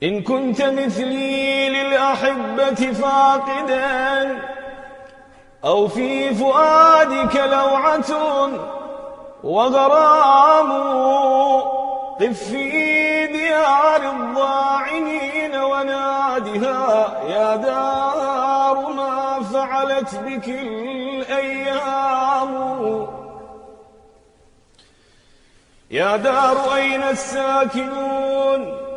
إن كنت مثلي للأحبة فاقدا أو في فؤادك لوعة وغرام، قف في ديار الضاعنين ونادها يا دار ما فعلت بك الأيام. يا دار أين الساكنون